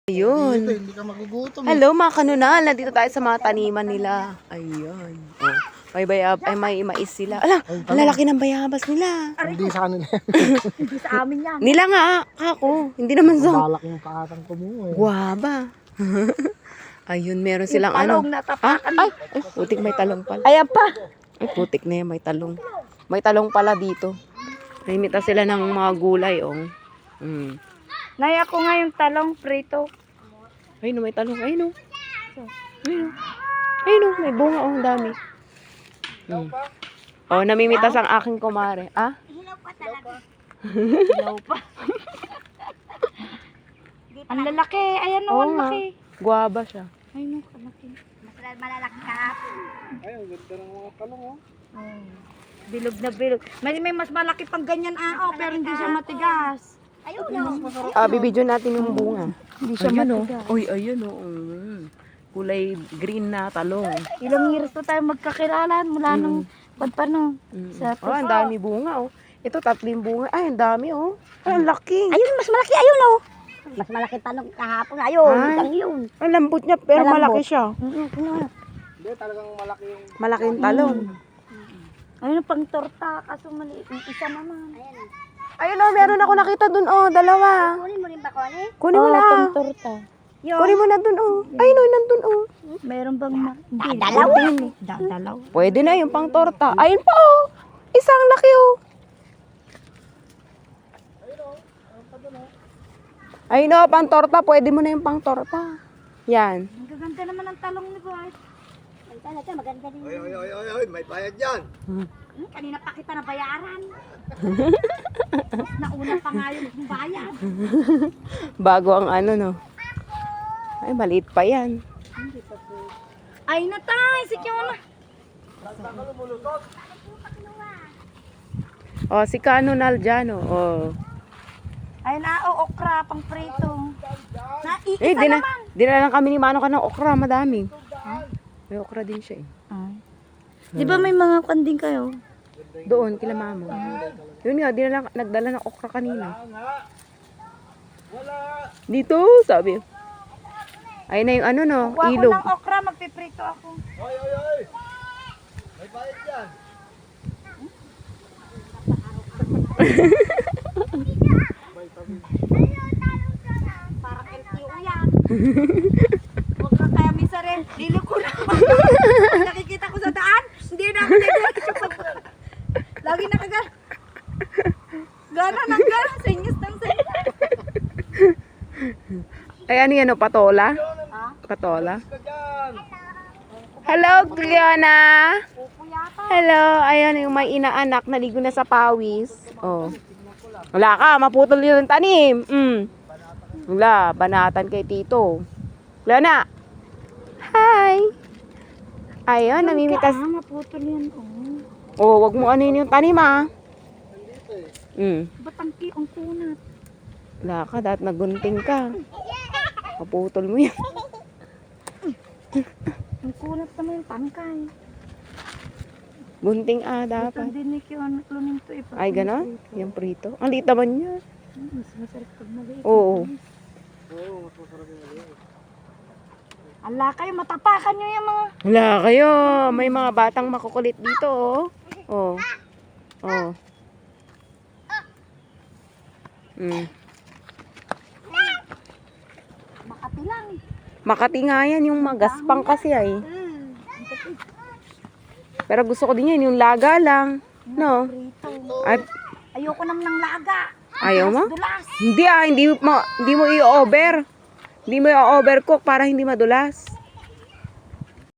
Ayun. Hindi ka magugutom. Hello mga kanunal, nandito tayo sa mga taniman nila. Ayun. Oh, may may mais sila. Ala, ang lalaki ng bayabas nila. Hindi sa kanila. Hindi sa amin yan. Nila nga, kako. Hindi naman sa... Balak yung paatang kumuha eh. Guwaba. Ayun, meron silang Talong ano. natapakan. Ay, putik may talong pala. Ayan pa. Ay, putik na yan, may talong. May talong pala dito. Naimita sila ng mga gulay, oh. Mm. Naya ko nga yung talong prito. Ayun, may talong. Ayun, ayun. Ayun, may bunga, oh, ang dami. Mm. Oh, namimitas ang aking kumare. Ah? Hilaw pa talaga. Hilaw pa. Ang lalaki. Ayan o, Oo ang nga. laki. Guwaba siya. Ay, no, kalaki. Mas malalaki kahapon. Ay, ang ganda ng mga talong oh. Bilog na bilog. May mas malaki pang ganyan pero hindi siya matigas. Ayun no. Ah, bibidyo natin yung bunga. Hindi siya Ayun, oh. matigas. Uy, ayun, oh. Kulay green na talong. Ilang years na tayo magkakilalan mula nung pagpano. Sa Oh, ang dami bunga, oh. Ito, 3 bunga. Ay, ang dami, oh. Ay, ang laki. Ayun, mas malaki. Ayun oh. Mas malaki tanong kahapon. Ayun, Ay. isang yun. Ang lambot niya, pero Malambot. malaki siya. Hindi, talagang malaki yung... Malaking talong. Ayun, pang torta. Kaso maliit. Yung isa naman. Ayan. Ayun, oh, meron ako nakita dun, oh. Dalawa. Kunin mo rin ba, Connie? Kunin mo na. pang torta. Yun. Kunin mo na dun, oh. Ayun, oh, nandun, oh. Meron bang hindi? Dalawa. Dalawa. Pwede na yung pang torta. Ayun pa, oh. Isang laki, oh. Ayun, oh, pang torta. Pwede mo na yung pang torta. Yan. Ang gaganda naman ang talong ni Boy. Ay, talaga, maganda rin. Oy, may bayad yan. Kanina pa kita nabayaran. Mas nauna pa nga yung bayad. Bago ang ano, no. Ay, maliit pa yan. Ay, natay, si Kiona. Oh, si Kanunal dyan, oh. Ay, okra, pang prito. Eh, Naikita naman. dinalang kami ni Mano ka ng okra, madami. May okra din siya, eh. Di ba may mga kanding kayo? Doon, kila mama. Yun nga, nagdala ng okra kanina. Dito, sabi. Ayun na yung ano, no, Kuha ko ilog. ng okra, magpiprito ako. Oy. May bayad yan. Parang LTO yan. Huwag ka kaya minsan rin. Dilo ko na. Nakikita ko sa daan. Hindi na ako dito. Lagi nakagal. Gana ng gana. Senyas ng senyas. Ay, ano yan, no, patola? Ha? Patola? Hello, Cleona! Pupo yata. Hello, ayan yung may inaanak, naligo na sa pawis. Oh. Wala ka, maputol yun ang tanim. Wala, banatan kay Tito. Cleona! Hi! Ayun, namimitas. Maputol yan. Oh, wag mo ano yun yung tanim, ah. Ba't ang kunat? Wala ka, dapat nagunting ka. Maputol mo yan. Ang kunat naman yung tangkay. Gunting, Ba't dapat. ang dinig yung klunin to eh. Ay, ganon? Yung prito. Ang liit naman niya. Mas masarap pag maliit. Oo. Ala kayo, matapakan nyo yung mga... Wala kayo. May mga batang makukulit dito, oh. Oh. Oh. Makati lang. Makati nga yan, yung magaspang kasi ay. Pero gusto ko din yan, yung laga lang. No? Prito. Ay, Ayoko naman ng laga. ayaw mo? Dulas. Hindi mo i-over. Hindi mo i-overcook para hindi madulas.